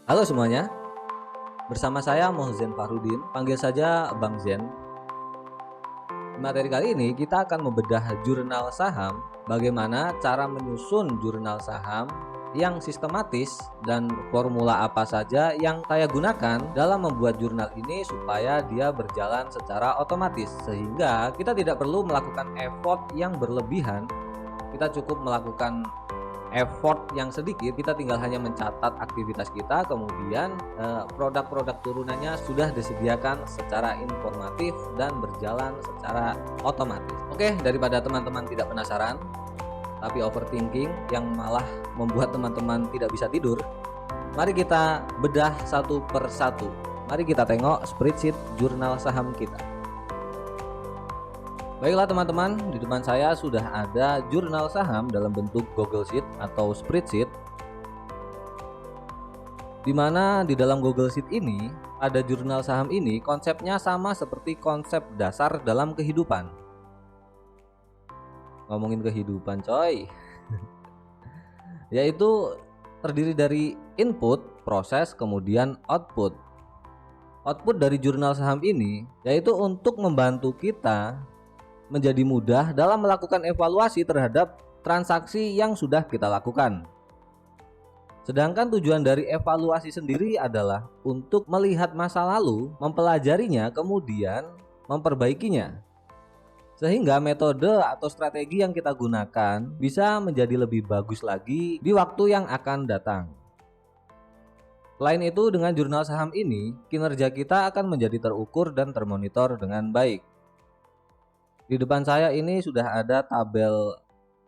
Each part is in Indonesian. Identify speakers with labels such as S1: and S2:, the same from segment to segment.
S1: Halo semuanya, bersama saya Mohzen Fahrudin, panggil saja Bang Zen. Di materi kali ini kita akan membedah jurnal saham, bagaimana cara menyusun jurnal saham yang sistematis dan formula apa saja yang saya gunakan dalam membuat jurnal ini supaya dia berjalan secara otomatis, sehingga kita tidak perlu melakukan effort yang berlebihan. Kita cukup melakukan effort yang sedikit, kita tinggal hanya mencatat aktivitas kita, kemudian produk-produk turunannya sudah disediakan secara informatif dan berjalan secara otomatis. Oke, daripada teman-teman tidak penasaran tapi overthinking yang malah membuat teman-teman tidak bisa tidur, mari kita bedah satu per satu. Mari kita tengok spreadsheet jurnal saham kita. Baiklah teman-teman, di depan saya sudah ada jurnal saham dalam bentuk Google Sheet atau spreadsheet, di mana di dalam Google Sheet ini ada jurnal saham ini konsepnya sama seperti konsep dasar dalam kehidupan. Ngomongin kehidupan coy, yaitu terdiri dari input, proses, kemudian output. Output dari jurnal saham ini yaitu untuk membantu kita menjadi mudah dalam melakukan evaluasi terhadap transaksi yang sudah kita lakukan. Sedangkan tujuan dari evaluasi sendiri adalah untuk melihat masa lalu, mempelajarinya, kemudian memperbaikinya. Sehingga metode atau strategi yang kita gunakan bisa menjadi lebih bagus lagi di waktu yang akan datang. Selain itu, dengan jurnal saham ini, kinerja kita akan menjadi terukur dan termonitor dengan baik. Di depan saya ini sudah ada tabel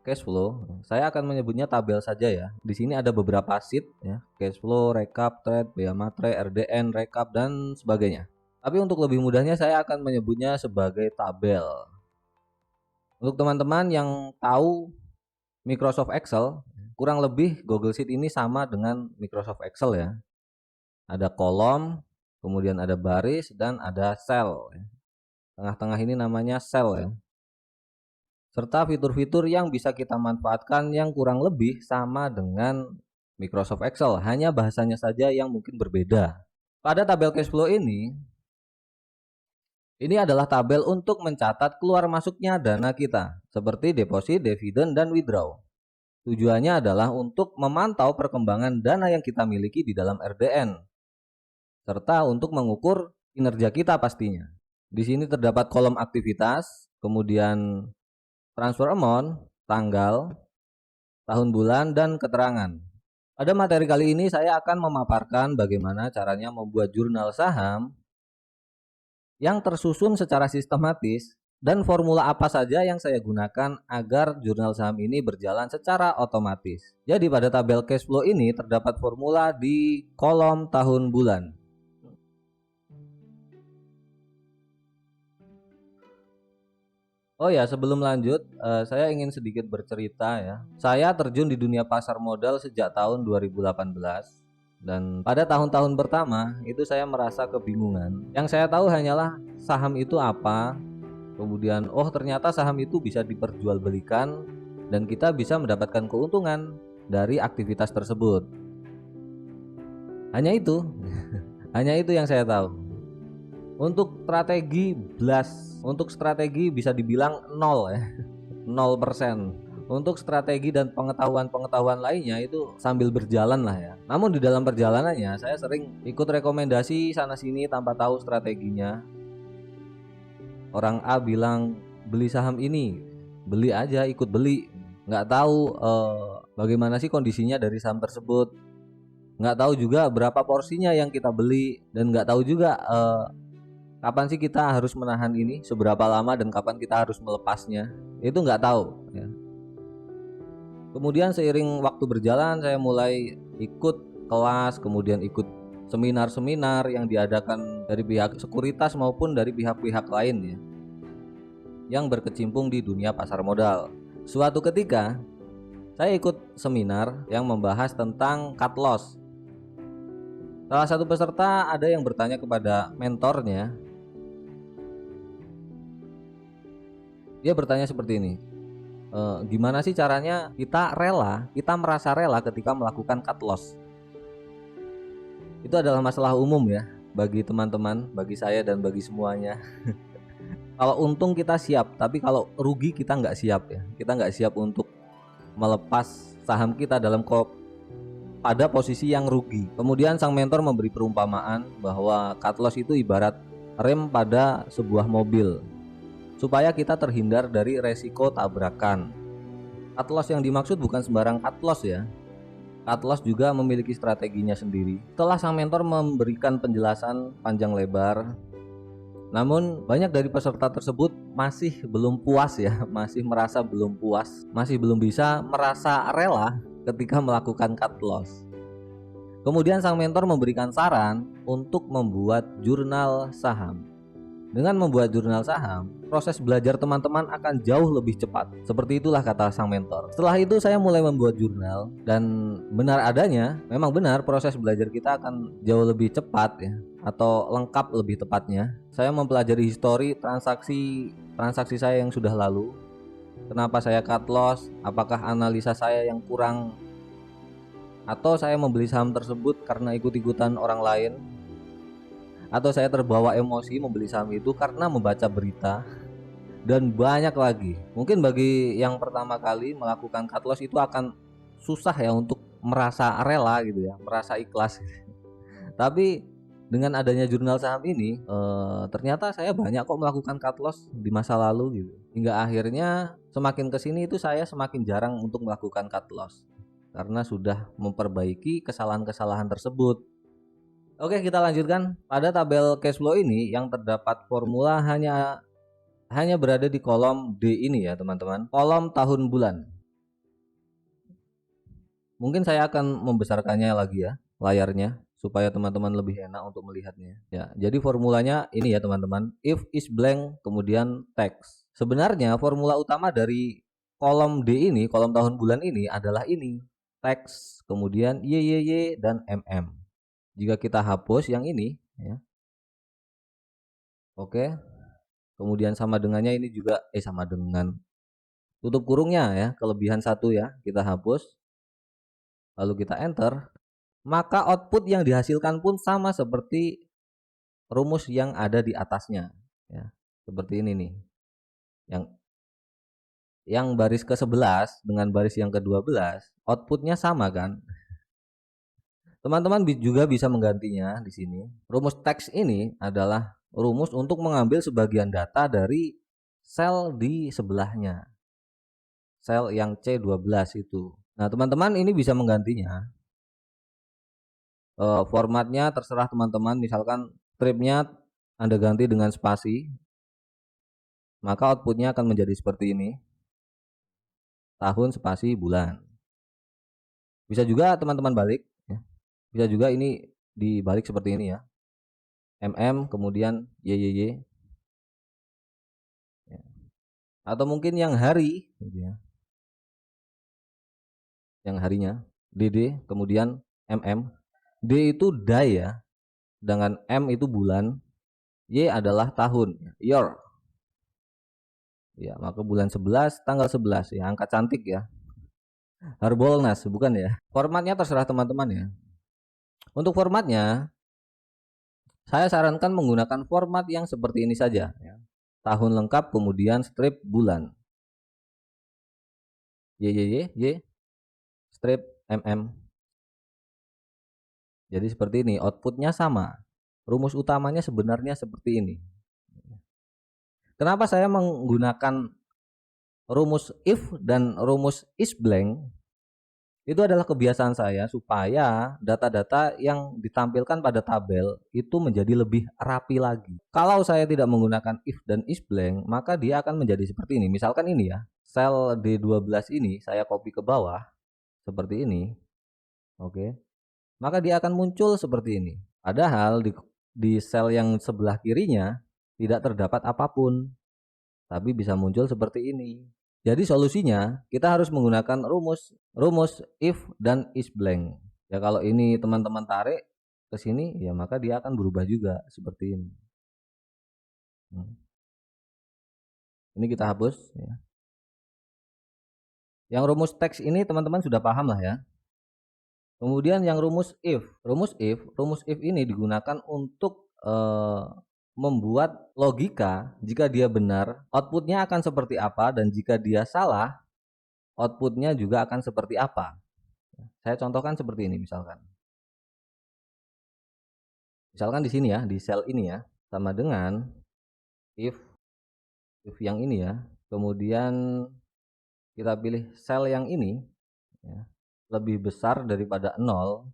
S1: cash flow. Saya akan menyebutnya tabel saja ya. Di sini ada beberapa sheet ya, cash flow, recap, trade, bea matre, RDN, recap dan sebagainya. Tapi untuk lebih mudahnya saya akan menyebutnya sebagai tabel. Untuk teman-teman yang tahu Microsoft Excel, kurang lebih Google Sheet ini sama dengan Microsoft Excel ya. Ada kolom, kemudian ada baris dan ada sel. Tengah-tengah ini namanya sel ya. Serta fitur-fitur yang bisa kita manfaatkan yang kurang lebih sama dengan Microsoft Excel, hanya bahasanya saja yang mungkin berbeda. Pada tabel cash flow ini adalah tabel untuk mencatat keluar masuknya dana kita, seperti deposit, dividen, dan withdraw. Tujuannya adalah untuk memantau perkembangan dana yang kita miliki di dalam RDN, serta untuk mengukur kinerja kita pastinya. Di sini terdapat kolom aktivitas, kemudian transfer amount, tanggal, tahun bulan, dan keterangan. Pada materi kali ini saya akan memaparkan bagaimana caranya membuat jurnal saham yang tersusun secara sistematis dan formula apa saja yang saya gunakan agar jurnal saham ini berjalan secara otomatis. Jadi pada tabel cash flow ini terdapat formula di kolom tahun bulan. Oh ya, sebelum lanjut, saya ingin sedikit bercerita ya. Saya terjun di dunia pasar modal sejak tahun 2018. Dan pada tahun-tahun pertama, itu saya merasa kebingungan. Yang saya tahu hanyalah saham itu apa. Kemudian, oh ternyata saham itu bisa diperjualbelikan dan kita bisa mendapatkan keuntungan dari aktivitas tersebut. Hanya itu. Hanya itu yang saya tahu. Untuk strategi untuk strategi bisa dibilang 0 ya. 0%. Untuk strategi dan pengetahuan lainnya itu sambil berjalan lah ya. Namun di dalam perjalanannya saya sering ikut rekomendasi sana sini tanpa tahu strateginya. Orang A bilang beli saham ini, beli aja, ikut beli. Nggak tahu bagaimana sih kondisinya dari saham tersebut. Nggak tahu juga berapa porsinya yang kita beli, dan nggak tahu juga kapan sih kita harus menahan ini, seberapa lama, dan kapan kita harus melepasnya. Itu nggak tahu ya. Kemudian seiring waktu berjalan saya mulai ikut kelas, kemudian ikut seminar-seminar yang diadakan dari pihak sekuritas maupun dari pihak-pihak lain ya, yang berkecimpung di dunia pasar modal. Suatu ketika saya ikut seminar yang membahas tentang cut loss. Salah satu peserta ada yang bertanya kepada mentornya. Dia bertanya seperti ini, gimana sih caranya kita merasa rela ketika melakukan cut loss? Itu adalah masalah umum ya bagi teman-teman, bagi saya dan bagi semuanya. Kalau untung kita siap, tapi kalau rugi kita nggak siap ya. Kita nggak siap untuk melepas saham kita pada posisi yang rugi. Kemudian sang mentor memberi perumpamaan bahwa cut loss itu ibarat rem pada sebuah mobil, supaya kita terhindar dari resiko tabrakan. Cut loss yang dimaksud bukan sembarang cut loss ya. Cut loss juga memiliki strateginya sendiri. Setelah sang mentor memberikan penjelasan panjang lebar, namun banyak dari peserta tersebut masih belum puas ya, masih merasa belum puas, masih belum bisa merasa rela ketika melakukan cut loss. Kemudian sang mentor memberikan saran untuk membuat jurnal saham. Dengan membuat jurnal saham, proses belajar teman-teman akan jauh lebih cepat. Seperti itulah kata sang mentor. Setelah itu saya mulai membuat jurnal, dan benar adanya, memang benar proses belajar kita akan jauh lebih cepat ya, atau lengkap lebih tepatnya. Saya mempelajari histori transaksi saya yang sudah lalu. Kenapa saya cut loss? Apakah analisa saya yang kurang, atau saya membeli saham tersebut karena ikut-ikutan orang lain, atau saya terbawa emosi membeli saham itu karena membaca berita, dan banyak lagi. Mungkin bagi yang pertama kali melakukan cut loss itu akan susah ya untuk merasa rela gitu ya, merasa ikhlas. Tapi dengan adanya jurnal saham ini, ternyata saya banyak kok melakukan cut loss di masa lalu gitu. Hingga akhirnya semakin kesini itu saya semakin jarang untuk melakukan cut loss karena sudah memperbaiki kesalahan-kesalahan tersebut. Oke, kita lanjutkan. Pada tabel cash flow ini yang terdapat formula hanya berada di kolom D ini ya teman-teman, kolom tahun bulan. Mungkin saya akan membesarkannya lagi ya layarnya supaya teman-teman lebih enak untuk melihatnya ya. Jadi formulanya ini ya teman-teman, if is blank kemudian text. Sebenarnya formula utama dari kolom D ini, kolom tahun bulan ini adalah ini, text kemudian YYY dan MM. Jika kita hapus yang ini ya, oke, kemudian sama dengannya ini juga sama dengan tutup kurungnya ya, kelebihan satu ya, kita hapus, lalu kita enter, maka output yang dihasilkan pun sama seperti rumus yang ada di atasnya ya, seperti ini nih, yang baris ke-11 dengan baris yang ke-12 outputnya sama kan. Teman-teman juga bisa menggantinya di sini. Rumus teks ini adalah rumus untuk mengambil sebagian data dari sel di sebelahnya, sel yang C12 itu. Nah teman-teman ini bisa menggantinya. Formatnya terserah teman-teman, misalkan stripnya Anda ganti dengan spasi, maka outputnya akan menjadi seperti ini, tahun spasi bulan. Bisa juga teman-teman balik ya. Bisa juga ini dibalik seperti ini ya, MM kemudian YYY ya. Atau mungkin yang hari gitu ya, yang harinya DD kemudian MM. D itu day ya, dengan M itu bulan, Y adalah tahun, year ya, maka bulan 11 tanggal 11 ya, angka cantik ya, Harbolnas bukan ya. Formatnya terserah teman-teman ya. Untuk formatnya saya sarankan menggunakan format yang seperti ini saja ya. Tahun lengkap kemudian strip bulan, Y strip MM. Jadi seperti ini, outputnya sama. Rumus utamanya sebenarnya seperti ini. Kenapa saya menggunakan rumus if dan rumus is blank? Itu adalah kebiasaan saya supaya data-data yang ditampilkan pada tabel itu menjadi lebih rapi lagi. Kalau saya tidak menggunakan if dan is blank, maka dia akan menjadi seperti ini. Misalkan ini ya, sel D12 ini saya copy ke bawah seperti ini. Oke. Maka dia akan muncul seperti ini. Padahal di sel yang sebelah kirinya tidak terdapat apapun, tapi bisa muncul seperti ini. Jadi solusinya kita harus menggunakan rumus if dan is blank. Ya kalau ini teman-teman tarik ke sini ya maka dia akan berubah juga seperti ini. Ini kita hapus ya. Yang rumus teks ini teman-teman sudah paham lah ya. Kemudian yang rumus if. Rumus if ini digunakan untuk membuat logika. Jika dia benar, outputnya akan seperti apa, dan jika dia salah, outputnya juga akan seperti apa. Saya contohkan seperti ini misalkan. Misalkan di sini ya, di sel ini ya, sama dengan if yang ini ya. Kemudian kita pilih sel yang ini ya, lebih besar daripada 0.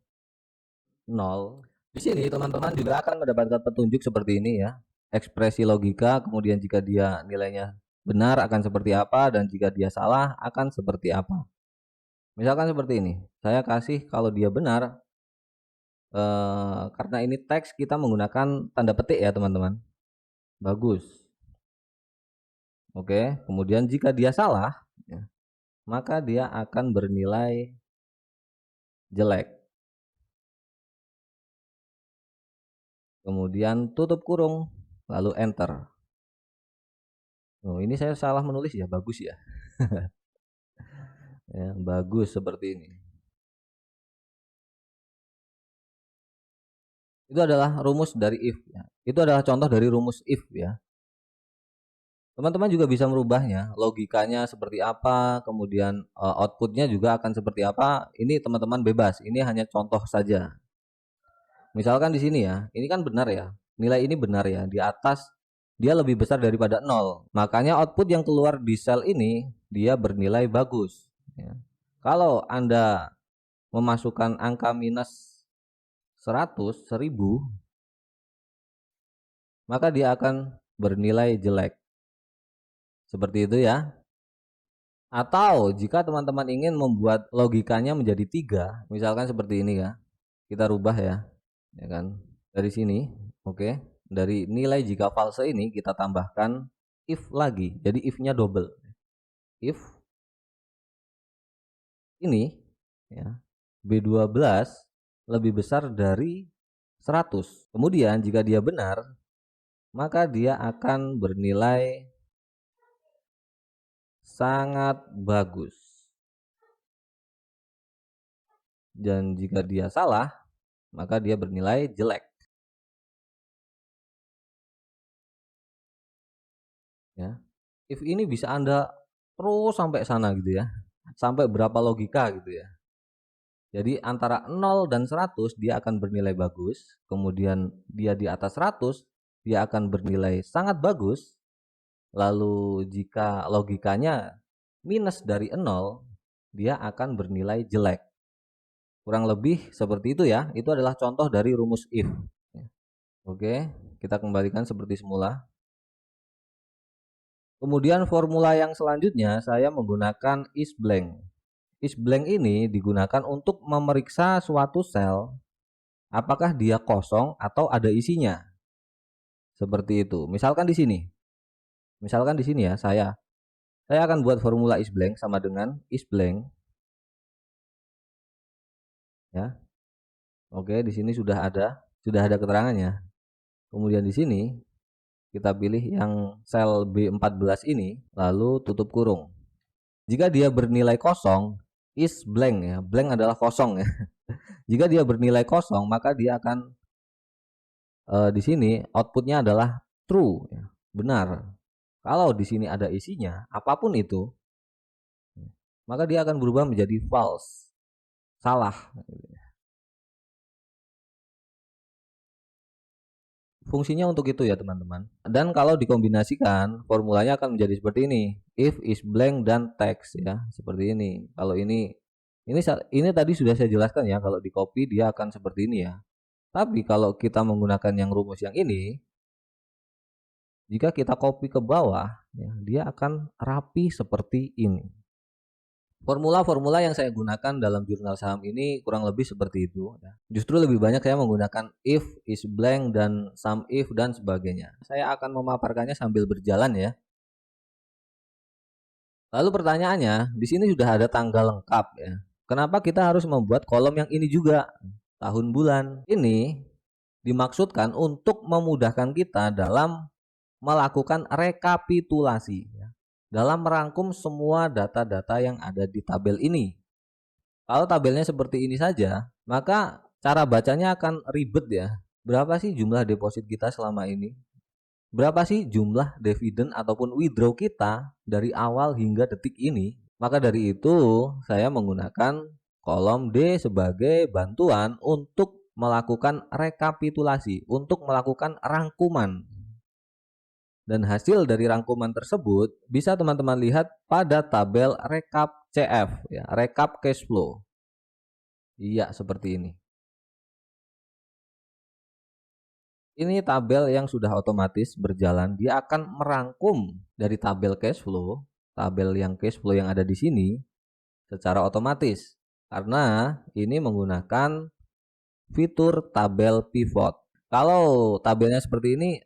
S1: Di sini teman-teman juga akan mendapatkan petunjuk seperti ini ya. Ekspresi logika, kemudian jika dia nilainya benar akan seperti apa, dan jika dia salah akan seperti apa. Misalkan seperti ini, saya kasih kalau dia benar, karena ini teks kita menggunakan tanda petik ya teman-teman. Bagus. Oke, kemudian jika dia salah, ya, maka dia akan bernilai jelek. Kemudian tutup kurung, lalu enter. Oh, ini saya salah menulis ya, bagus ya. Ya, bagus seperti ini. Itu adalah rumus dari if ya. Itu adalah contoh dari rumus if ya. Teman-teman juga bisa merubahnya, logikanya seperti apa, kemudian outputnya juga akan seperti apa. Ini teman-teman bebas, ini hanya contoh saja. Misalkan di sini ya, ini kan benar ya, nilai ini benar ya, di atas dia lebih besar daripada 0. Makanya output yang keluar di sel ini, dia bernilai bagus. Ya. Kalau Anda memasukkan angka minus 100, 1000, maka dia akan bernilai jelek. Seperti itu ya. Atau jika teman-teman ingin membuat logikanya menjadi 3, misalkan seperti ini ya. Kita rubah ya kan. Dari sini, oke. Dari nilai jika false ini kita tambahkan if lagi. Jadi if-nya double. If ini ya, B12 lebih besar dari 100. Kemudian jika dia benar, maka dia akan bernilai sangat bagus. Dan jika dia salah, maka dia bernilai jelek. Ya. If ini bisa Anda terus sampai sana gitu ya. Sampai berapa logika gitu ya. Jadi antara 0 dan 100 dia akan bernilai bagus, kemudian dia di atas 100 dia akan bernilai sangat bagus. Lalu jika logikanya minus dari 0, dia akan bernilai jelek. Kurang lebih seperti itu ya. Itu adalah contoh dari rumus if. Oke, kita kembalikan seperti semula. Kemudian formula yang selanjutnya saya menggunakan isBlank. IsBlank ini digunakan untuk memeriksa suatu sel apakah dia kosong atau ada isinya. Seperti itu. Misalkan di sini. Misalkan di sini ya, saya akan buat formula isBlank sama dengan isBlank ya. Oke, di sini sudah ada keterangannya. Kemudian di sini kita pilih yang sel B14 ini, lalu tutup kurung. Jika dia bernilai kosong, isBlank ya, blank adalah kosong ya. Jika dia bernilai kosong, maka dia akan di sini outputnya adalah true ya, benar. Kalau di sini ada isinya, apapun itu, maka dia akan berubah menjadi false, salah. Fungsinya untuk itu ya teman-teman. Dan kalau dikombinasikan, formulanya akan menjadi seperti ini. If, isBlank, dan text ya, seperti ini. Kalau ini tadi sudah saya jelaskan ya, kalau di copy dia akan seperti ini ya. Tapi kalau kita menggunakan yang rumus yang ini, jika kita copy ke bawah, ya, dia akan rapi seperti ini. Formula-formula yang saya gunakan dalam jurnal saham ini kurang lebih seperti itu. Justru lebih banyak saya menggunakan if, isBlank, dan sum if, dan sebagainya. Saya akan memaparkannya sambil berjalan ya. Lalu pertanyaannya, di sini sudah ada tanggal lengkap ya. Kenapa kita harus membuat kolom yang ini juga? Tahun bulan. Ini dimaksudkan untuk memudahkan kita dalam melakukan rekapitulasi ya, dalam merangkum semua data-data yang ada di tabel ini. Kalau tabelnya seperti ini saja, maka cara bacanya akan ribet ya. Berapa sih jumlah deposit kita selama ini? Berapa sih jumlah dividen ataupun withdraw kita dari awal hingga detik ini? Maka dari itu saya menggunakan kolom D sebagai bantuan untuk melakukan rekapitulasi, untuk melakukan rangkuman. Dan hasil dari rangkuman tersebut bisa teman-teman lihat pada tabel rekap CF, ya, rekap cash flow. Iya, seperti ini. Ini tabel yang sudah otomatis berjalan, dia akan merangkum dari tabel cash flow, tabel yang cash flow yang ada di sini secara otomatis. Karena ini menggunakan fitur tabel pivot. Kalau tabelnya seperti ini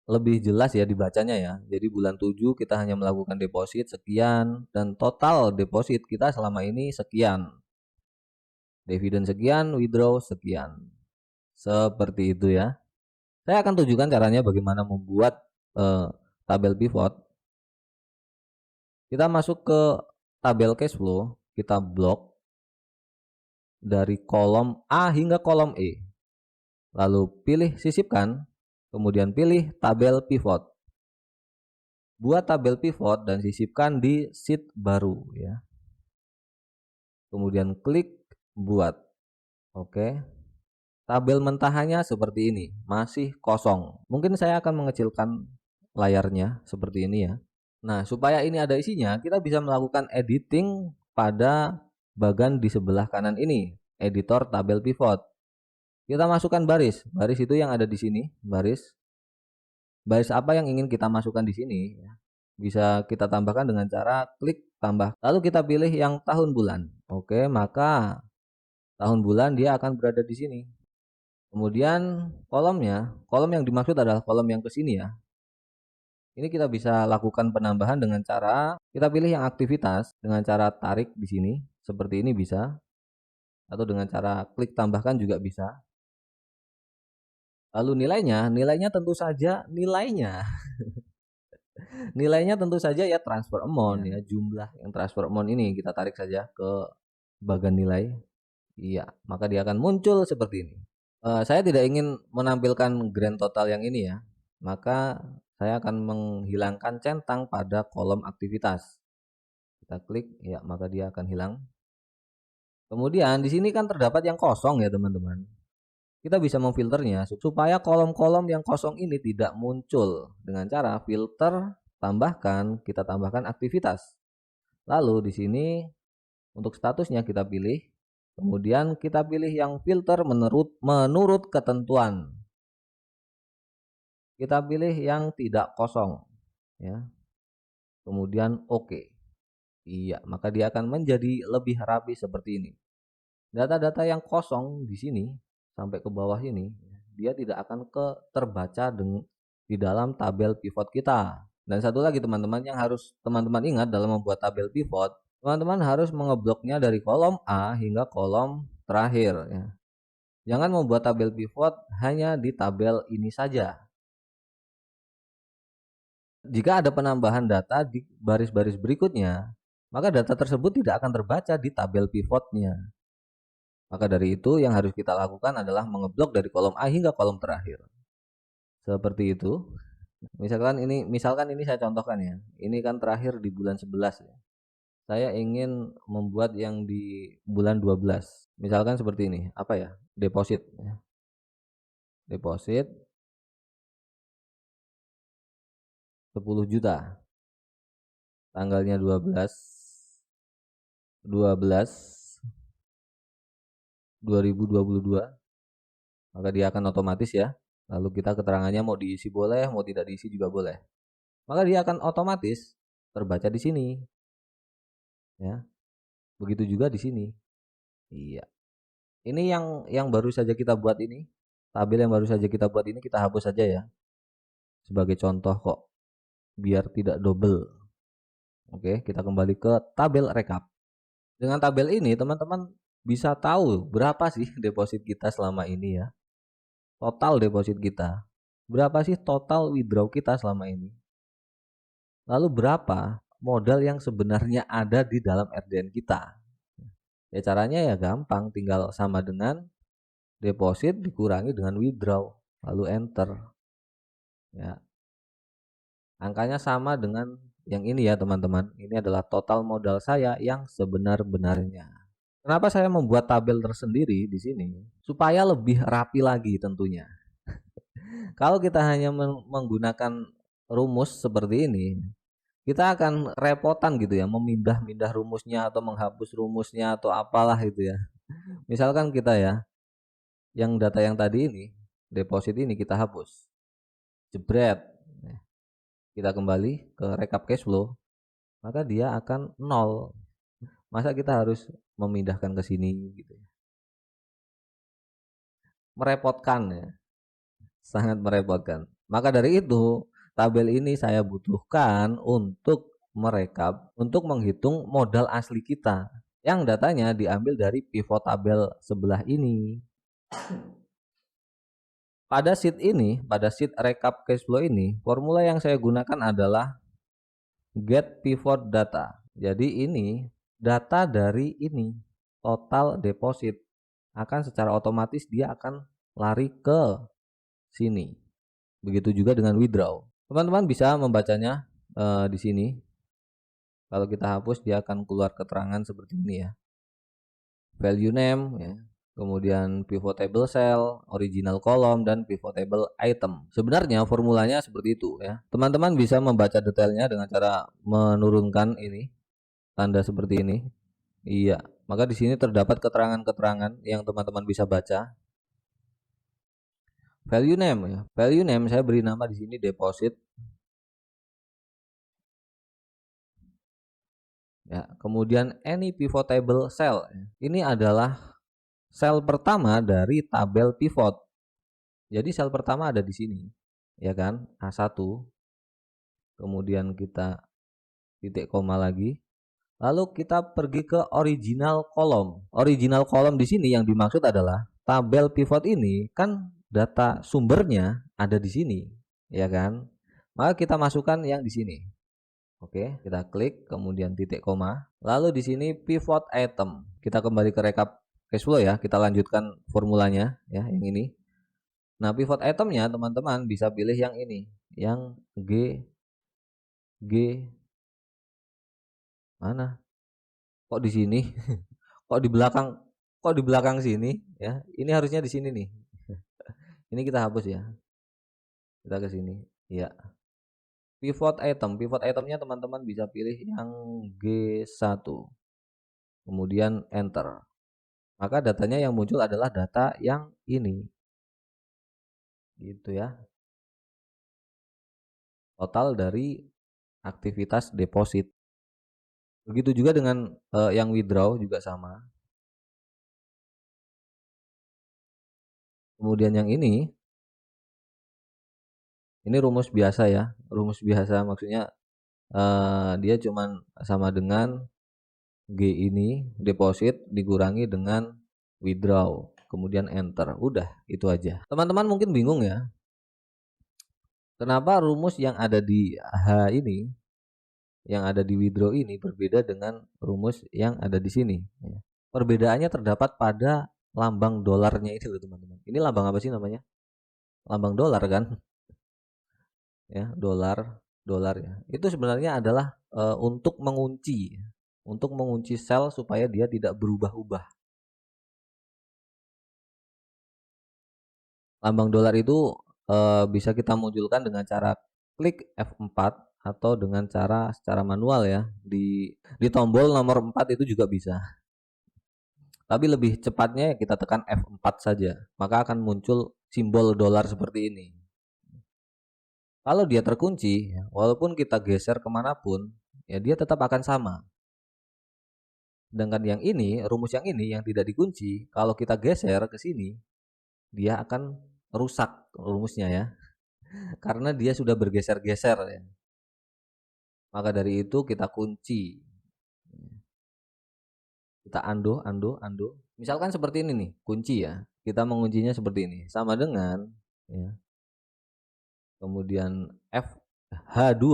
S1: lebih jelas ya dibacanya ya. Jadi bulan 7 kita hanya melakukan deposit sekian dan total deposit kita selama ini sekian. Dividen sekian, withdraw sekian. Seperti itu ya. Saya akan tunjukkan caranya bagaimana membuat tabel pivot. Kita masuk ke tabel cash flow, kita blok dari kolom A hingga kolom E. Lalu pilih sisipkan, kemudian pilih tabel pivot. Buat tabel pivot dan sisipkan di sheet baru ya. Kemudian klik buat. Oke. Tabel mentahannya seperti ini, masih kosong. Mungkin saya akan mengecilkan layarnya seperti ini ya. Nah, supaya ini ada isinya, kita bisa melakukan editing pada bagian di sebelah kanan ini, editor tabel pivot. Kita masukkan baris itu yang ada di sini, baris apa yang ingin kita masukkan di sini ya. Bisa kita tambahkan dengan cara klik tambah, lalu kita pilih yang tahun bulan. Oke, maka tahun bulan dia akan berada di sini. Kemudian kolomnya, kolom yang dimaksud adalah kolom yang ke sini ya. Ini kita bisa lakukan penambahan dengan cara kita pilih yang aktivitas dengan cara tarik di sini seperti ini bisa, atau dengan cara klik tambahkan juga bisa. Lalu nilainya tentu saja nilainya tentu saja ya transfer amount ya, jumlah yang transfer amount ini kita tarik saja ke bagian nilai. Iya, maka dia akan muncul seperti ini. Saya tidak ingin menampilkan grand total yang ini ya, maka saya akan menghilangkan centang pada kolom aktivitas. Kita klik ya, maka dia akan hilang. Kemudian di sini kan terdapat yang kosong ya teman-teman. Kita bisa memfilternya supaya kolom-kolom yang kosong ini tidak muncul dengan cara filter tambahkan, kita tambahkan aktivitas. Lalu di sini untuk statusnya kita pilih, kemudian kita pilih yang filter menurut ketentuan. Kita pilih yang tidak kosong ya. Kemudian oke. Iya, maka dia akan menjadi lebih rapi seperti ini. Data-data yang kosong di sini sampai ke bawah ini, dia tidak akan terbaca di dalam tabel pivot kita. Dan satu lagi teman-teman yang harus teman-teman ingat dalam membuat tabel pivot, teman-teman harus mengebloknya dari kolom A hingga kolom terakhir ya. Jangan membuat tabel pivot hanya di tabel ini saja. Jika ada penambahan data di baris-baris berikutnya, maka data tersebut tidak akan terbaca di tabel pivotnya. Maka dari itu yang harus kita lakukan adalah mengeblok dari kolom A hingga kolom terakhir. Seperti itu. Misalkan ini saya contohkan ya. Ini kan terakhir di bulan 11 ya. Saya ingin membuat yang di bulan 12. Misalkan seperti ini, apa ya? Deposit ya. Deposit 10 juta. Tanggalnya 12 2022. Maka dia akan otomatis ya. Lalu kita keterangannya mau diisi boleh, mau tidak diisi juga boleh. Maka dia akan otomatis terbaca di sini. Ya. Begitu juga di sini. Iya. Ini yang baru saja kita buat ini. Tabel yang baru saja kita buat ini kita hapus saja ya. Sebagai contoh kok. Biar tidak double. Oke, kita kembali ke tabel rekap. Dengan tabel ini teman-teman bisa tahu berapa sih deposit kita selama ini ya. Total deposit kita. Berapa sih total withdraw kita selama ini? Lalu berapa modal yang sebenarnya ada di dalam RDN kita? Ya caranya ya gampang, tinggal sama dengan deposit dikurangi dengan withdraw, lalu enter. Ya, angkanya sama dengan yang ini ya teman-teman. Ini adalah total modal saya yang sebenar-benarnya. Kenapa saya membuat tabel tersendiri di sini? Supaya lebih rapi lagi tentunya. Kalau kita hanya menggunakan rumus seperti ini, kita akan repotan gitu ya, memindah-mindah rumusnya atau menghapus rumusnya atau apalah itu ya. Misalkan kita ya, yang data yang tadi ini, deposit ini kita hapus. Jebret. Kita kembali ke rekap cash flow, maka dia akan nol. Masa kita harus memindahkan ke sini gitu ya. Merepotkan ya. Sangat merepotkan. Maka dari itu, tabel ini saya butuhkan untuk merekap, untuk menghitung modal asli kita yang datanya diambil dari pivot tabel sebelah ini. Pada sheet ini, pada sheet rekap cash flow ini, formula yang saya gunakan adalah get pivot data. Jadi ini data dari ini, total deposit, akan secara otomatis dia akan lari ke sini. Begitu juga dengan withdraw. Teman-teman bisa membacanya di sini. Kalau kita hapus dia akan keluar keterangan seperti ini ya. Value name ya. Kemudian pivot table cell, original column, dan pivot table item. Sebenarnya formulanya seperti itu ya. Teman-teman bisa membaca detailnya dengan cara menurunkan ini tanda seperti ini. Iya, maka di sini terdapat keterangan-keterangan yang teman-teman bisa baca. Value name ya. Value name saya beri nama di sini deposit. Ya, kemudian any pivot table cell. Ini adalah sel pertama dari tabel pivot. Jadi sel pertama ada di sini, ya kan? A1. Kemudian kita titik koma lagi. Lalu kita pergi ke original column. Original column di sini yang dimaksud adalah tabel pivot ini kan data sumbernya ada di sini, ya kan? Maka kita masukkan yang di sini. Oke, kita klik kemudian titik koma. Lalu di sini pivot item. Kita kembali ke rekap cash flow ya. Kita lanjutkan formulanya ya, yang ini. Nah, pivot itemnya teman-teman bisa pilih yang ini, yang G mana? Kok di sini? Kok di belakang? Kok di belakang sini ya? Ini harusnya di sini nih. Ini kita hapus ya. Kita ke sini. Ya. Pivot itemnya teman-teman bisa pilih yang G1. Kemudian enter. Maka datanya yang muncul adalah data yang ini. Gitu ya. Total dari aktivitas deposit. Begitu juga dengan yang withdraw juga sama. Kemudian yang ini rumus biasa ya. Rumus biasa maksudnya dia cuman sama dengan G ini deposit dikurangi dengan withdraw. Kemudian enter. Udah, itu aja. Teman-teman mungkin bingung ya. Kenapa rumus yang ada di H ini, yang ada di withdraw ini berbeda dengan rumus yang ada di sini? Perbedaannya terdapat pada lambang dolarnya itu loh teman-teman. Ini lambang apa sih namanya? Lambang dolar kan? Ya, dolar ya. Itu sebenarnya adalah untuk mengunci sel supaya dia tidak berubah-ubah. Lambang dolar itu bisa kita munculkan dengan cara klik F4 atau dengan cara secara manual ya, di tombol nomor 4 itu juga bisa. Tapi lebih cepatnya kita tekan F4 saja, maka akan muncul simbol dolar seperti ini. Kalau dia terkunci, walaupun kita geser kemanapun, ya dia tetap akan sama. Sedangkan yang ini, rumus yang ini yang tidak dikunci, kalau kita geser ke sini, dia akan rusak rumusnya ya. Karena dia sudah bergeser-geser ya. Maka dari itu kita kunci. Kita undo. Misalkan seperti ini nih, kunci ya. Kita menguncinya seperti ini. Sama dengan ya. Kemudian H2.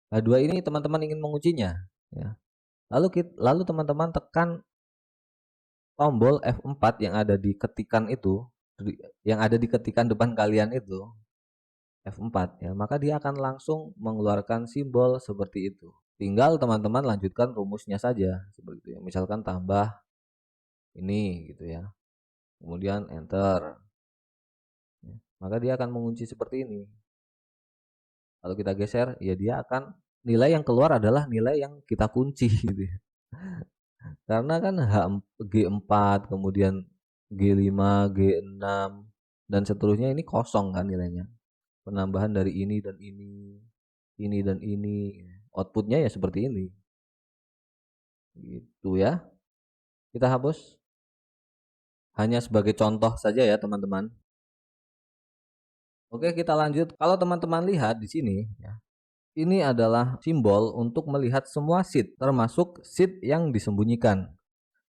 S1: H2 ini teman-teman ingin menguncinya ya. Lalu teman-teman tekan tombol F4 yang ada di ketikan itu, yang ada di ketikan depan kalian itu, F4 ya, maka dia akan langsung mengeluarkan simbol seperti itu. Tinggal teman-teman lanjutkan rumusnya saja seperti itu ya. Misalkan tambah ini gitu ya. Kemudian enter. Ya, maka dia akan mengunci seperti ini. Kalau kita geser, ya dia akan nilai yang keluar adalah nilai yang kita kunci gitu ya. Karena kan G4, kemudian G5, G6 dan seterusnya ini kosong kan nilainya. Penambahan dari ini dan ini dan ini. Outputnya ya seperti ini. Gitu ya. Kita hapus. Hanya sebagai contoh saja ya teman-teman. Oke, kita lanjut. Kalau teman-teman lihat di sini ya, ini adalah simbol untuk melihat semua sheet, termasuk sheet yang disembunyikan.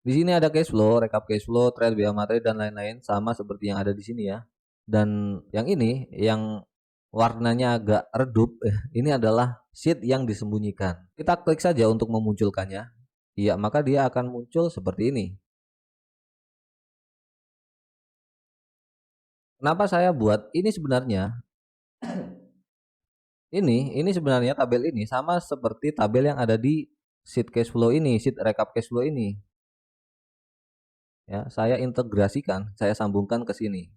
S1: Di sini ada cash flow, recap cash flow, trade biaya materi dan lain-lain, sama seperti yang ada di sini ya. Dan yang ini, yang warnanya agak redup, ini adalah sheet yang disembunyikan. Kita klik saja untuk memunculkannya. Iya, maka dia akan muncul seperti ini. Kenapa saya buat ini sebenarnya? Ini sebenarnya tabel ini sama seperti tabel yang ada di sheet cash flow ini, sheet recap cash flow ini. Ya, saya integrasikan, saya sambungkan ke sini.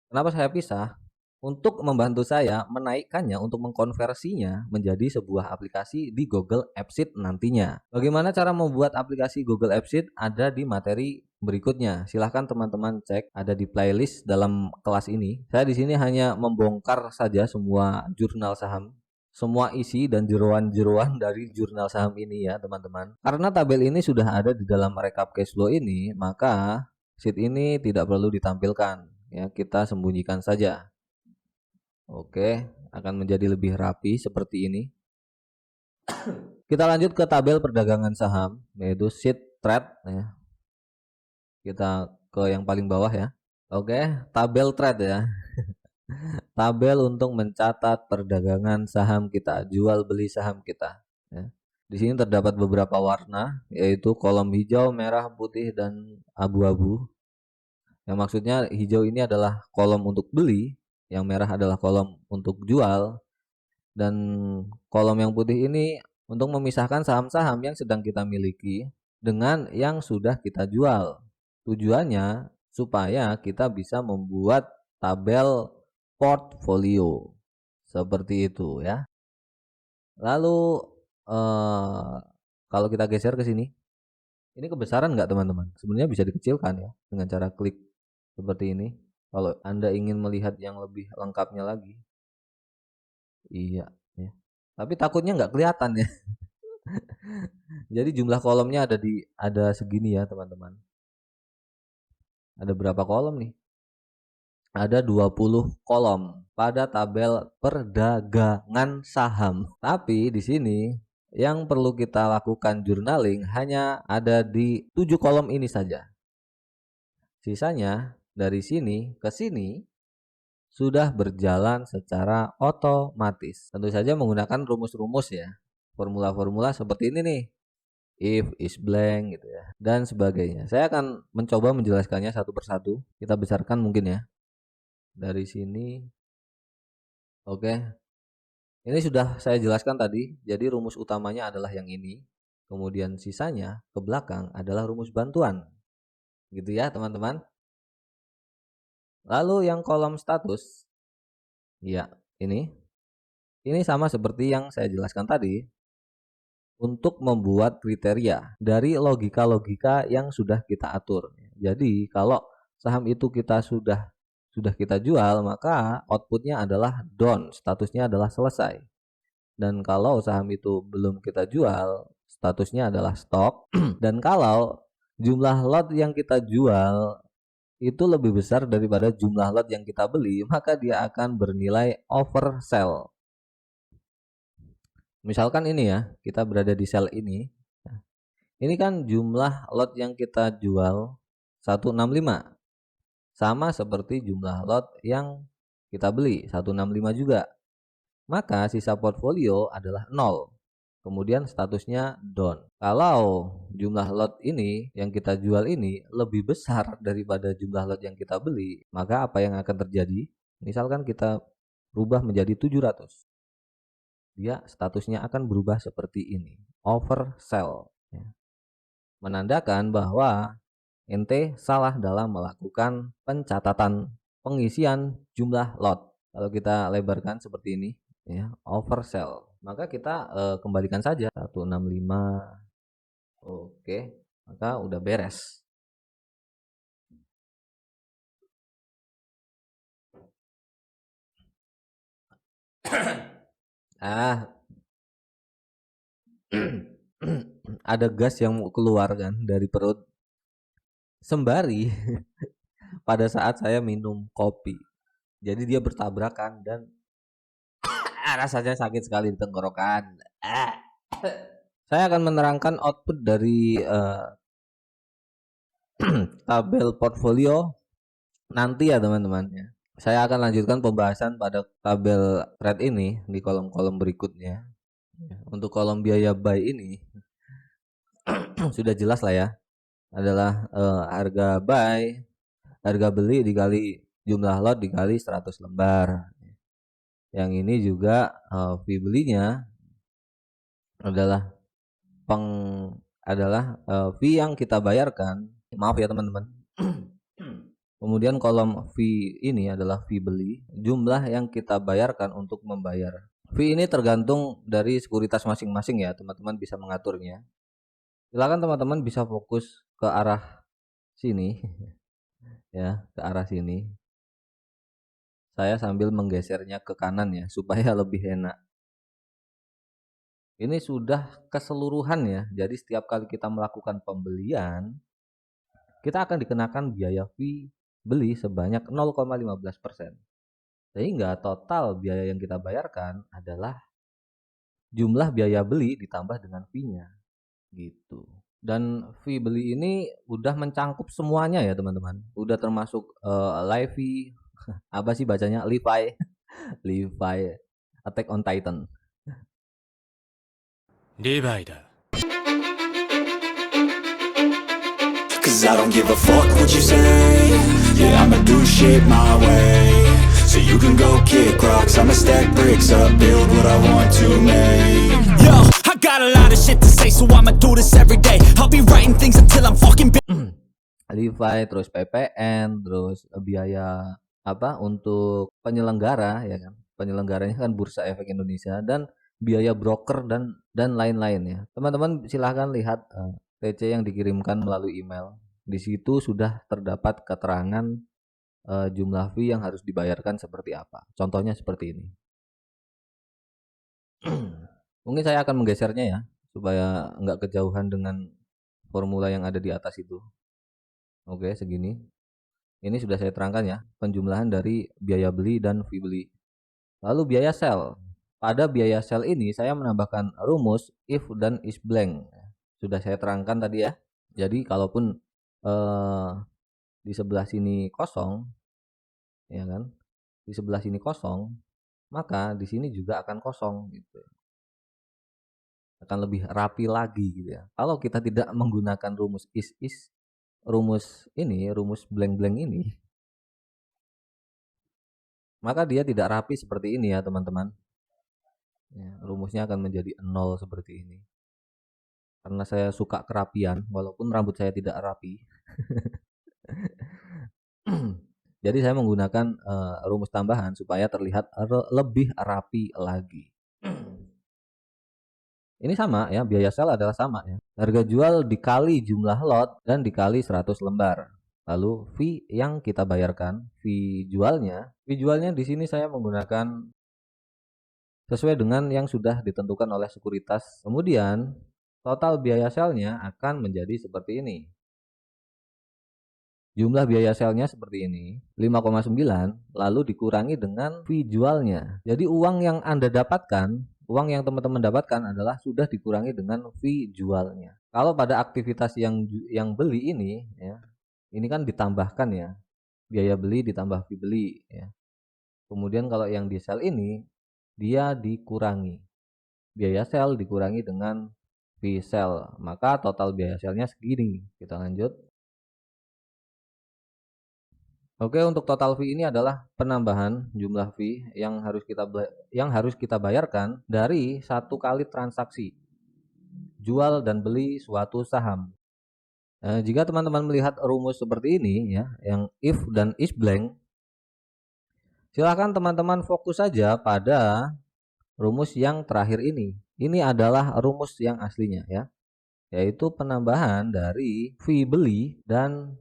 S1: Kenapa saya pisah? Untuk membantu saya menaikkannya, untuk mengkonversinya menjadi sebuah aplikasi di Google Apps Sheet nantinya. Bagaimana cara membuat aplikasi Google Apps Sheet? Ada di materi berikutnya. Silahkan teman-teman cek, ada di playlist dalam kelas ini. Saya di sini hanya membongkar saja semua jurnal saham, semua isi dan jeroan-jeroan dari jurnal saham ini ya teman-teman. Karena tabel ini sudah ada di dalam recap cash flow ini, maka sheet ini tidak perlu ditampilkan ya, kita sembunyikan saja. Oke, akan menjadi lebih rapi seperti ini. Kita lanjut ke tabel perdagangan saham, yaitu sheet trade ya. Kita ke yang paling bawah ya. Oke, tabel trade ya. Tabel untuk mencatat perdagangan saham kita, jual beli saham kita ya. Di sini terdapat beberapa warna, yaitu kolom hijau, merah, putih, dan abu-abu. Yang maksudnya hijau ini adalah kolom untuk beli, yang merah adalah kolom untuk jual, dan kolom yang putih ini untuk memisahkan saham-saham yang sedang kita miliki dengan yang sudah kita jual. Tujuannya supaya kita bisa membuat tabel portfolio seperti itu ya. Lalu kalau kita geser ke sini, ini kebesaran nggak teman-teman? Sebenarnya bisa dikecilkan ya dengan cara klik seperti ini. Kalau Anda ingin melihat yang lebih lengkapnya lagi, iya ya. Tapi takutnya nggak kelihatan ya. Jadi jumlah kolomnya ada segini ya teman-teman. Ada berapa kolom nih? Ada 20 kolom pada tabel perdagangan saham. Tapi di sini yang perlu kita lakukan journaling hanya ada di 7 kolom ini saja. Sisanya dari sini ke sini sudah berjalan secara otomatis. Tentu saja menggunakan rumus-rumus ya. Formula-formula seperti ini nih. If is blank gitu ya. Dan sebagainya. Saya akan mencoba menjelaskannya satu persatu. Kita besarkan mungkin ya. Dari sini. Oke. Ini sudah saya jelaskan tadi. Jadi rumus utamanya adalah yang ini. Kemudian sisanya ke belakang adalah rumus bantuan. Gitu ya teman-teman. Lalu yang kolom status. Ya ini. Ini sama seperti yang saya jelaskan tadi. Untuk membuat kriteria dari logika-logika yang sudah kita atur. Jadi kalau saham itu kita sudah kita jual, maka outputnya adalah done, statusnya adalah selesai. Dan kalau saham itu belum kita jual, statusnya adalah stock. Dan kalau jumlah lot yang kita jual itu lebih besar daripada jumlah lot yang kita beli, maka dia akan bernilai oversell. Misalkan ini ya, kita berada di sell ini. Ini kan jumlah lot yang kita jual 165. Sama seperti jumlah lot yang kita beli 165 juga. Maka sisa portfolio adalah 0. kemudian statusnya down. Kalau jumlah lot ini yang kita jual ini lebih besar daripada jumlah lot yang kita beli, maka apa yang akan terjadi? Misalkan kita rubah menjadi 700. Dia statusnya akan berubah seperti ini, oversell, ya. Menandakan bahwa ente salah dalam melakukan pencatatan pengisian jumlah lot. Kalau kita lebarkan seperti ini, ya, oversell, maka kita kembalikan saja 165. Oke, maka udah beres. Ah, ada gas yang mau keluar kan dari perut sembari pada saat saya minum kopi. Jadi dia bertabrakan dan rasanya sakit sekali di tenggorokan. Saya akan menerangkan output dari tabel portfolio nanti ya teman-teman ya. Saya akan lanjutkan pembahasan pada tabel trade ini di kolom-kolom berikutnya. Untuk kolom biaya buy ini sudah jelas lah ya. Adalah harga buy, harga beli dikali jumlah lot dikali 100 lembar. Yang ini juga fee belinya adalah fee yang kita bayarkan. Maaf ya teman-teman. Kemudian kolom fee ini adalah fee beli, jumlah yang kita bayarkan untuk membayar. Fee ini tergantung dari sekuritas masing-masing ya, teman-teman bisa mengaturnya. Silakan teman-teman bisa fokus ke arah sini ya, ke arah sini. Saya sambil menggesernya ke kanan ya supaya lebih enak. Ini sudah keseluruhan ya. Jadi setiap kali kita melakukan pembelian, kita akan dikenakan biaya fee beli sebanyak 0,15%. Sehingga total biaya yang kita bayarkan adalah jumlah biaya beli ditambah dengan fee-nya gitu. Dan fee beli ini udah mencangkup semuanya ya teman-teman. Udah termasuk live fee, apa sih bacanya? Levi. Levi Attack on Titan.
S2: Divider.
S3: Cause I don't give a fuck what you say. Yeah, I'ma do shit my way. So you can go kick rocks, I'ma stack bricks up, build what I want to make. Yo, I got a lot of shit to say, so I'ma do this every day. I'll be writing things until I'm fucking
S1: Levi, terus PPN, terus biaya apa untuk penyelenggara ya kan. Penyelenggaranya kan Bursa Efek Indonesia dan biaya broker dan lain-lain ya. Teman-teman silahkan lihat TC yang dikirimkan melalui email. Di situ sudah terdapat keterangan jumlah fee yang harus dibayarkan seperti apa. Contohnya seperti ini. Mungkin saya akan menggesernya ya supaya nggak kejauhan dengan formula yang ada di atas itu. Oke, segini. Ini sudah saya terangkan ya, penjumlahan dari biaya beli dan fee beli. Lalu biaya sell. Pada biaya sell ini saya menambahkan rumus if dan is blank. Sudah saya terangkan tadi ya. Jadi kalaupun di sebelah sini kosong, ya kan? Di sebelah sini kosong, maka di sini juga akan kosong gitu. Akan lebih rapi lagi gitu ya. Kalau kita tidak menggunakan rumus is, rumus blank ini, maka dia tidak rapi seperti ini ya teman-teman. Ya, rumusnya akan menjadi 0 seperti ini. Karena saya suka kerapian, walaupun rambut saya tidak rapi. Jadi saya menggunakan rumus tambahan supaya terlihat lebih rapi lagi. Ini sama ya, biaya sell adalah sama ya. Harga jual dikali jumlah lot dan dikali 100 lembar. Lalu fee yang kita bayarkan, fee jualnya di sini saya menggunakan sesuai dengan yang sudah ditentukan oleh sekuritas. Kemudian total biaya sellnya akan menjadi seperti ini. Jumlah biaya sellnya seperti ini, 5,9, lalu dikurangi dengan fee jualnya. Jadi uang yang Anda dapatkan, uang yang teman-teman dapatkan adalah sudah dikurangi dengan fee jualnya. Kalau pada aktivitas yang beli ini, ya, ini kan ditambahkan ya, biaya beli ditambah fee beli. Ya. Kemudian kalau yang di sell ini, dia dikurangi. biaya sel dikurangi dengan fee sel, maka total biaya selnya segini. Kita lanjut. Oke, untuk total fee ini adalah penambahan jumlah fee yang harus kita bayarkan dari satu kali transaksi jual dan beli suatu saham. Jika teman-teman melihat rumus seperti ini ya, yang if dan is blank, silakan teman-teman fokus saja pada rumus yang terakhir ini. Ini adalah rumus yang aslinya ya, yaitu penambahan dari fee beli dan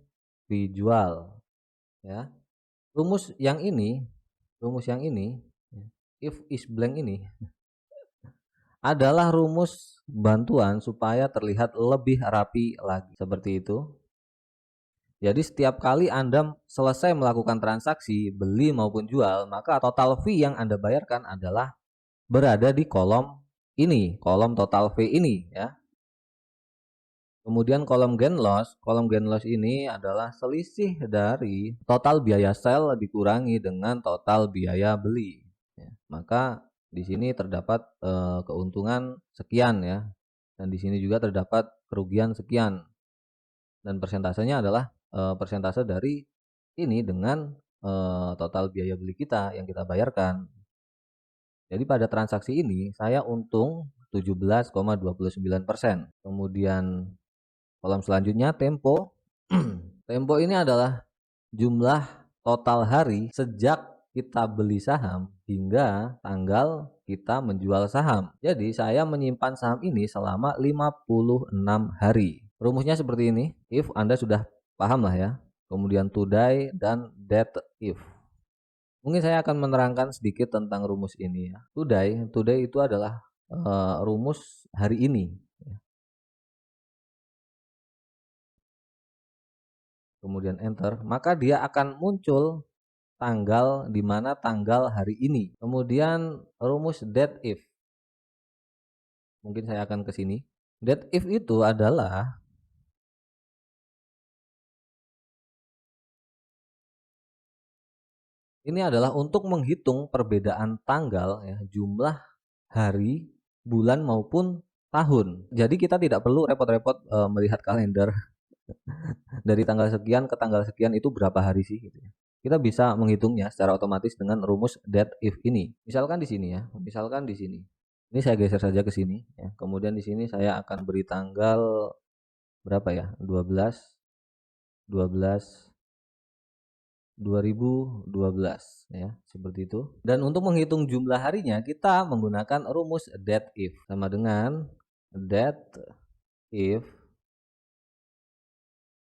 S1: fee jual ya. Rumus yang ini, if is blank ini adalah rumus bantuan supaya terlihat lebih rapi lagi, seperti itu. Jadi setiap kali Anda selesai melakukan transaksi beli maupun jual, maka total fee yang Anda bayarkan adalah berada di kolom ini, kolom total fee ini ya. Kemudian kolom gain loss ini adalah selisih dari total biaya sell dikurangi dengan total biaya beli. Ya, maka di sini terdapat keuntungan sekian ya, dan di sini juga terdapat kerugian sekian. Dan persentasenya adalah persentase dari ini dengan total biaya beli kita yang kita bayarkan. Jadi pada transaksi ini saya untung 17,29%. Kemudian kolom selanjutnya tempo. Tempo ini adalah jumlah total hari sejak kita beli saham hingga tanggal kita menjual saham. Jadi saya menyimpan saham ini selama 56 hari. Rumusnya seperti ini. If Anda sudah paham lah ya. Kemudian today dan that if. Mungkin saya akan menerangkan sedikit tentang rumus ini ya. Today itu adalah rumus hari ini. Kemudian enter, maka dia akan muncul tanggal di mana tanggal hari ini. Kemudian rumus that if. Mungkin saya akan ke sini. That if itu adalah untuk menghitung perbedaan tanggal ya, jumlah hari, bulan maupun tahun. Jadi kita tidak perlu repot-repot melihat kalender dari tanggal sekian ke tanggal sekian itu berapa hari sih gitu ya. Kita bisa menghitungnya secara otomatis dengan rumus that if ini. Misalkan di sini ya, Ini saya geser saja ke sini ya. Kemudian di sini saya akan beri tanggal berapa ya? 2012 ya, seperti itu. Dan untuk menghitung jumlah harinya kita menggunakan rumus that if, sama dengan that if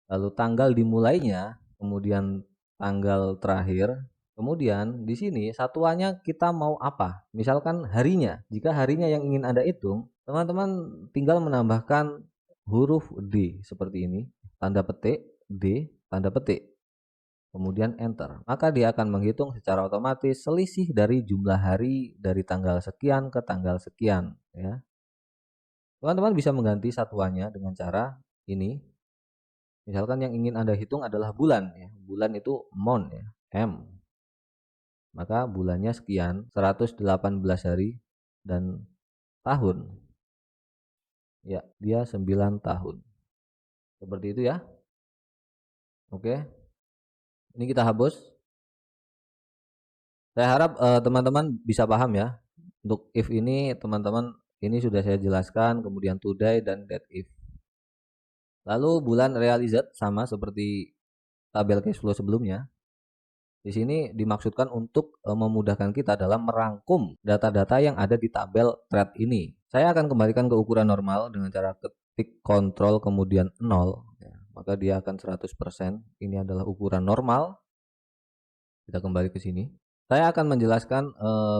S1: lalu tanggal dimulainya, kemudian tanggal terakhir, kemudian di sini satuannya kita mau apa? Misalkan harinya. Jika harinya yang ingin Anda hitung, teman-teman tinggal menambahkan huruf D seperti ini, tanda petik D, tanda petik. Kemudian enter. Maka dia akan menghitung secara otomatis selisih dari jumlah hari dari tanggal sekian ke tanggal sekian ya. Teman-teman bisa mengganti satuannya dengan cara ini. Misalkan yang ingin Anda hitung adalah bulan ya. Bulan itu month ya, M. Maka bulannya sekian, 118 hari, dan tahun. Ya, dia 9 tahun. Seperti itu ya. Oke. Ini kita hapus. Saya harap teman-teman bisa paham ya. Untuk if ini teman-teman ini sudah saya jelaskan, kemudian today dan that if. Lalu bulan realized sama seperti tabel cash flow sebelumnya. Di sini dimaksudkan untuk memudahkan kita dalam merangkum data-data yang ada di tabel trade ini. Saya akan kembalikan ke ukuran normal dengan cara ketik kontrol kemudian 0 ya, maka dia akan 100%. Ini adalah ukuran normal. Kita kembali ke sini. Saya akan menjelaskan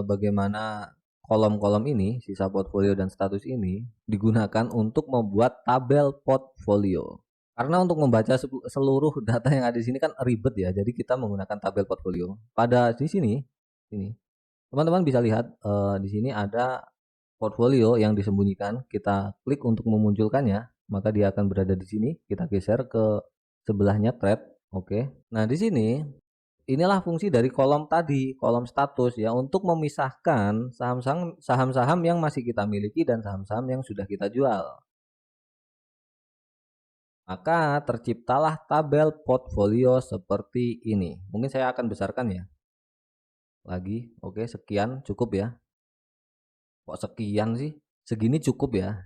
S1: bagaimana kolom-kolom ini, sisa portfolio dan status ini digunakan untuk membuat tabel portfolio. Karena untuk membaca seluruh data yang ada di sini kan ribet ya, jadi kita menggunakan tabel portfolio. Pada di sini, teman-teman bisa lihat di sini ada portfolio yang disembunyikan. Kita klik untuk memunculkannya, maka dia akan berada di sini. Kita geser ke sebelahnya trade. Oke. Nah di sini inilah fungsi dari kolom tadi, kolom status ya, untuk memisahkan saham-saham yang masih kita miliki dan saham-saham yang sudah kita jual. Maka terciptalah tabel portfolio seperti ini. Mungkin saya akan besarkan ya. Lagi, oke, sekian cukup ya. Kok sekian sih? Segini cukup ya.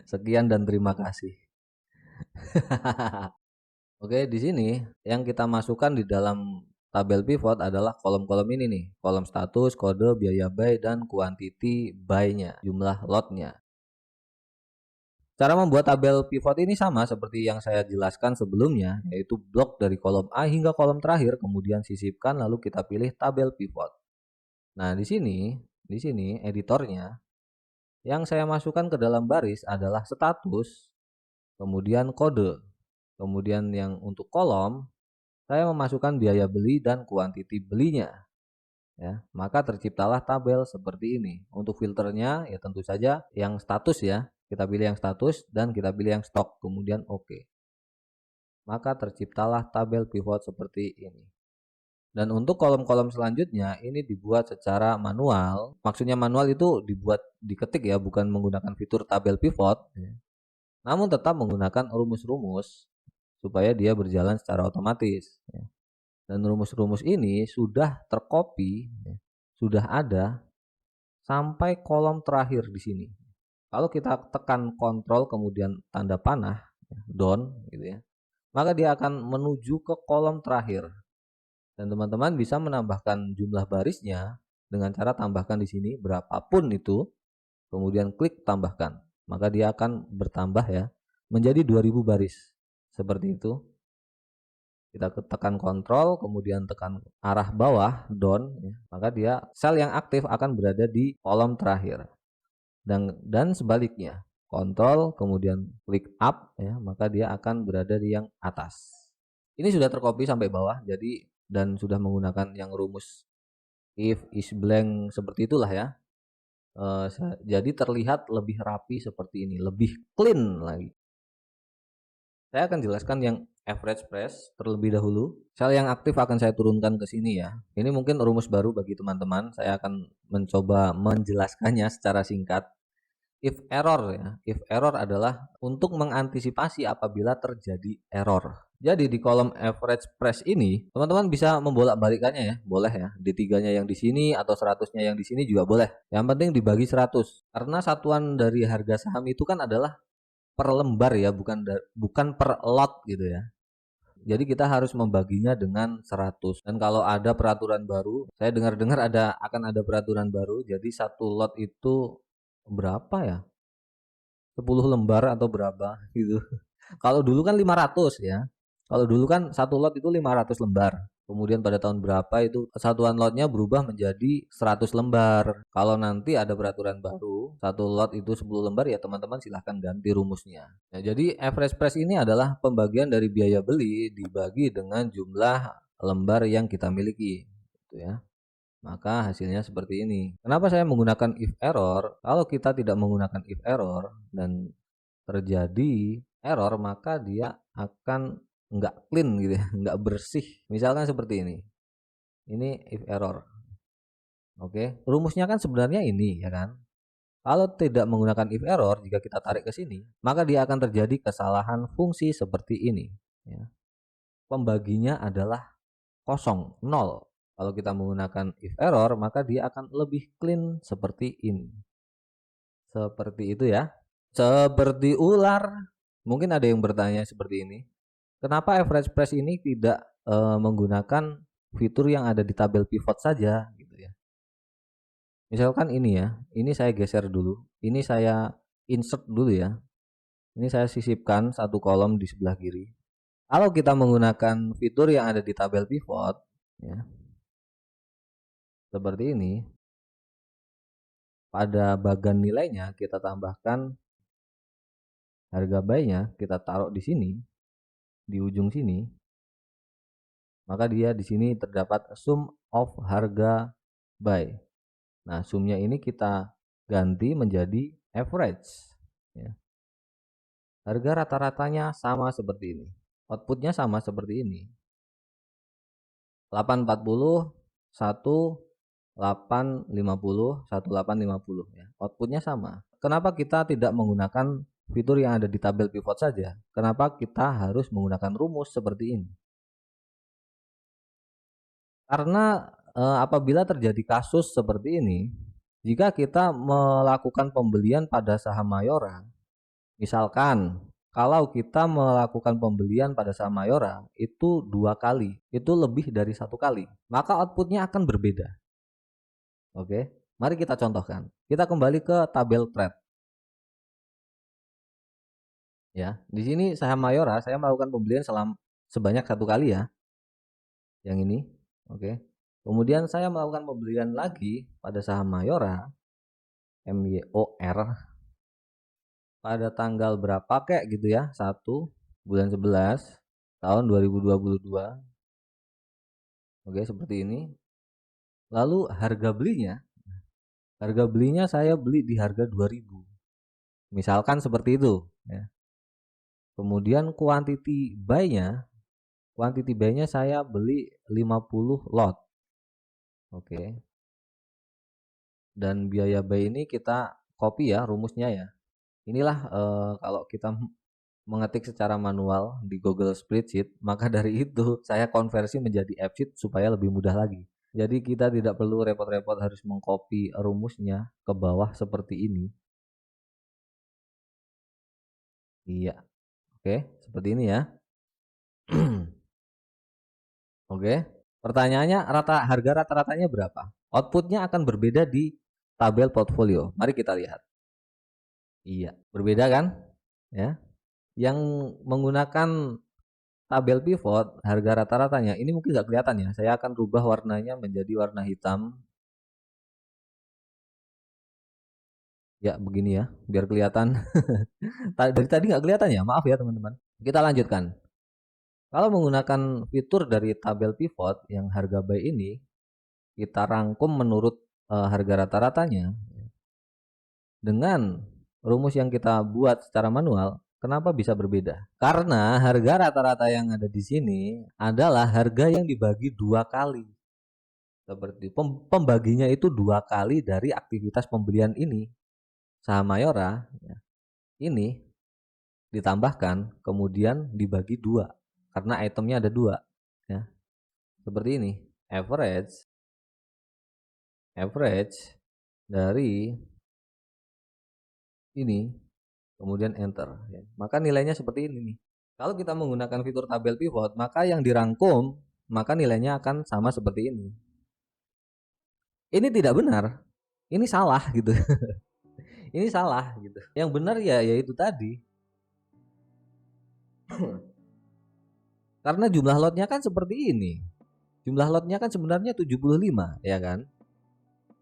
S1: Sekian dan terima kasih. Oke, di sini yang kita masukkan di dalam tabel pivot adalah kolom-kolom ini nih. Kolom status, kode, biaya buy, dan quantity buy-nya, jumlah lot-nya. Cara membuat tabel pivot ini sama seperti yang saya jelaskan sebelumnya, yaitu blok dari kolom A hingga kolom terakhir, kemudian sisipkan lalu kita pilih tabel pivot. Nah, di sini editornya yang saya masukkan ke dalam baris adalah status, kemudian kode. Kemudian yang untuk kolom, saya memasukkan biaya beli dan kuantiti belinya. Ya, maka terciptalah tabel seperti ini. Untuk filternya ya tentu saja yang status ya. Kita pilih yang status dan kita pilih yang stok, kemudian oke. Maka terciptalah tabel pivot seperti ini. Dan untuk kolom-kolom selanjutnya ini dibuat secara manual. Maksudnya manual itu dibuat diketik ya, bukan menggunakan fitur tabel pivot. Namun tetap menggunakan rumus-rumus supaya dia berjalan secara otomatis. Dan rumus-rumus ini sudah tercopy, sudah ada sampai kolom terakhir di sini. Kalau kita tekan kontrol kemudian tanda panah, down gitu ya, maka dia akan menuju ke kolom terakhir. Dan teman-teman bisa menambahkan jumlah barisnya dengan cara tambahkan di sini berapapun itu, kemudian klik tambahkan. Maka dia akan bertambah ya menjadi 2000 baris. Seperti itu. Kita tekan kontrol, kemudian tekan arah bawah, down, ya, maka dia sel yang aktif akan berada di kolom terakhir. Dan sebaliknya, kontrol, kemudian klik up, ya, maka dia akan berada di yang atas. Ini sudah tercopy sampai bawah, jadi dan sudah menggunakan yang rumus if is blank seperti itulah ya. Jadi terlihat lebih rapi seperti ini, lebih clean lagi. Saya akan jelaskan yang average price terlebih dahulu. Sel yang aktif akan saya turunkan ke sini ya. Ini mungkin rumus baru bagi teman-teman. Saya akan mencoba menjelaskannya secara singkat. If error ya. If error adalah untuk mengantisipasi apabila terjadi error. Jadi di kolom average price ini, teman-teman bisa membolak-balikannya ya. Boleh ya. D3-nya yang di sini atau 100-nya yang di sini juga boleh. Yang penting dibagi 100. Karena satuan dari harga saham itu kan adalah per lembar ya, bukan per lot gitu ya. Jadi kita harus membaginya dengan 100. Dan kalau ada peraturan baru, saya dengar-dengar akan ada peraturan baru. Jadi satu lot itu berapa ya? 10 lembar atau berapa gitu. Kalau dulu kan 500 ya. Kalau dulu kan satu lot itu 500 lembar. Kemudian pada tahun berapa itu satuan lotnya berubah menjadi 100 lembar. Kalau nanti ada peraturan baru, satu lot itu 10 lembar ya teman-teman silahkan ganti rumusnya. Nah, jadi average price ini adalah pembagian dari biaya beli dibagi dengan jumlah lembar yang kita miliki. Gitu ya. Maka hasilnya seperti ini. Kenapa saya menggunakan if error? Kalau kita tidak menggunakan if error dan terjadi error, maka dia akan nggak clean gitu ya, nggak bersih. Misalkan seperti ini. Ini if error. Oke, rumusnya kan sebenarnya ini ya kan. Kalau tidak menggunakan if error, jika kita tarik ke sini, maka dia akan terjadi kesalahan fungsi seperti ini. Ya. Pembaginya adalah kosong, 0. Kalau kita menggunakan if error, maka dia akan lebih clean seperti ini. Seperti itu ya. Seperti ular. Mungkin ada yang bertanya seperti ini. Kenapa average price ini tidak menggunakan fitur yang ada di tabel pivot saja gitu ya. Misalkan ini ya, ini saya geser dulu. Ini saya insert dulu ya. Ini saya sisipkan satu kolom di sebelah kiri. Kalau kita menggunakan fitur yang ada di tabel pivot ya. Seperti ini. Pada bagan nilainya kita tambahkan harga buy-nya, kita taruh di sini. Di ujung sini, maka dia di sini terdapat sum of harga buy. Nah, sumnya ini kita ganti menjadi average. Ya. Harga rata-ratanya sama seperti ini. Outputnya sama seperti ini. 840, 1850, 1850 ya. Outputnya sama. Kenapa kita tidak menggunakan fitur yang ada di tabel pivot saja? Kenapa kita harus menggunakan rumus seperti ini? Karena apabila terjadi kasus seperti ini, jika kita melakukan pembelian pada saham Mayora, misalkan kalau kita melakukan pembelian pada saham Mayora itu 2 kali, itu lebih dari 1 kali, maka outputnya akan berbeda. Oke, mari kita contohkan. Kita kembali ke tabel trade. Ya, di sini saham Mayora saya melakukan pembelian sebanyak 1 kali ya. Yang ini, oke. Kemudian saya melakukan pembelian lagi pada saham Mayora MYOR pada tanggal berapa kayak gitu ya, 1 bulan 11 tahun 2022. Oke, seperti ini. Lalu harga belinya saya beli di harga 2000. Misalkan seperti itu ya. Kemudian quantity buy-nya saya beli 50 lot. Oke. Dan biaya buy ini kita copy ya rumusnya ya. Inilah kalau kita mengetik secara manual di Google Spreadsheet, maka dari itu saya konversi menjadi F-sheet supaya lebih mudah lagi. Jadi kita tidak perlu repot-repot harus mengcopy rumusnya ke bawah seperti ini. Iya. Oke, seperti ini ya. Oke. Pertanyaannya harga rata-ratanya berapa? Outputnya akan berbeda di tabel portfolio. Mari kita lihat. Iya, berbeda kan? Ya. Yang menggunakan tabel pivot harga rata-ratanya ini mungkin nggak kelihatan ya. Saya akan rubah warnanya menjadi warna hitam. Ya, begini ya, biar kelihatan. Dari tadi nggak kelihatan ya, maaf ya teman-teman. Kita lanjutkan. Kalau menggunakan fitur dari tabel pivot yang harga buy ini, kita rangkum menurut harga rata-ratanya. Dengan rumus yang kita buat secara manual, kenapa bisa berbeda? Karena harga rata-rata yang ada di sini adalah harga yang dibagi 2 kali. Seperti pembaginya itu 2 kali dari aktivitas pembelian ini. Saham Mayora ya, ini ditambahkan kemudian dibagi 2 karena itemnya ada 2 ya. Seperti ini, average dari ini kemudian enter ya. Maka nilainya seperti ini nih. Kalau kita menggunakan fitur tabel pivot, maka yang dirangkum maka nilainya akan sama seperti ini. Ini tidak benar. Ini salah gitu. Ini salah gitu. Yang benar ya yaitu tadi. Karena jumlah lotnya kan seperti ini. Jumlah lotnya kan sebenarnya 75, ya kan?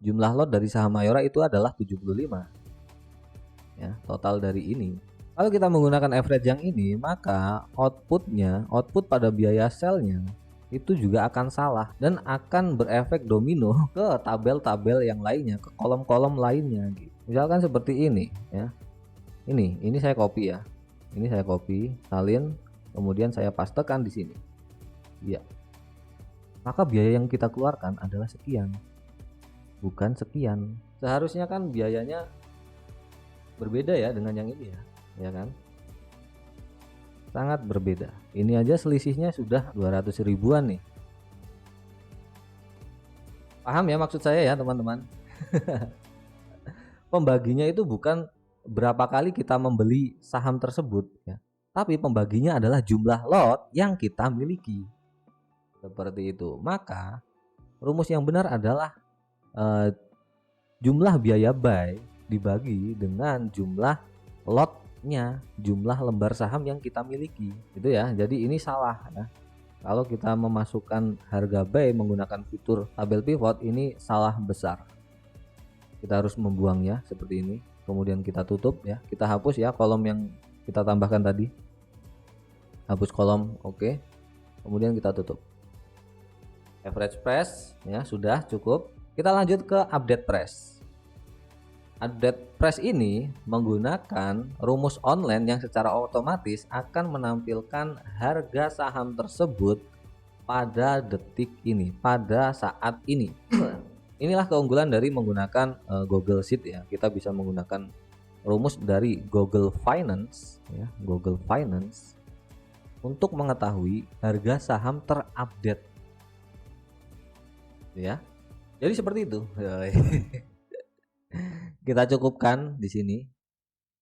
S1: Jumlah lot dari saham Mayora itu adalah 75. Ya, total dari ini. Kalau kita menggunakan average yang ini, maka output pada biaya selnya itu juga akan salah dan akan berefek domino ke tabel-tabel yang lainnya, ke kolom-kolom lainnya gitu. Misalkan seperti ini ya. Ini saya copy ya. Ini saya copy, salin, kemudian saya pastekan di sini. Ya. Maka biaya yang kita keluarkan adalah sekian. Bukan sekian. Seharusnya kan biayanya berbeda ya dengan yang ini ya kan? Sangat berbeda. Ini aja selisihnya sudah 200 ribuan nih. Paham ya maksud saya ya teman-teman? Pembaginya itu bukan berapa kali kita membeli saham tersebut ya, tapi pembaginya adalah jumlah lot yang kita miliki. Seperti itu. Maka rumus yang benar adalah jumlah biaya buy dibagi dengan jumlah lotnya, jumlah lembar saham yang kita miliki. Itu ya. Jadi ini salah ya. Kalau kita memasukkan harga buy menggunakan fitur tabel pivot, ini salah besar. Kita harus membuangnya seperti ini. Kemudian kita tutup ya. Kita hapus ya kolom yang kita tambahkan tadi. Hapus kolom, oke. Kemudian kita tutup. Average price ya sudah cukup. Kita lanjut ke update price. Update price ini menggunakan rumus online yang secara otomatis akan menampilkan harga saham tersebut pada detik ini, pada saat ini. Inilah keunggulan dari menggunakan Google Sheet ya. Kita bisa menggunakan rumus dari Google Finance ya, Google Finance untuk mengetahui harga saham terupdate. Ya. Jadi seperti itu. Kita cukupkan di sini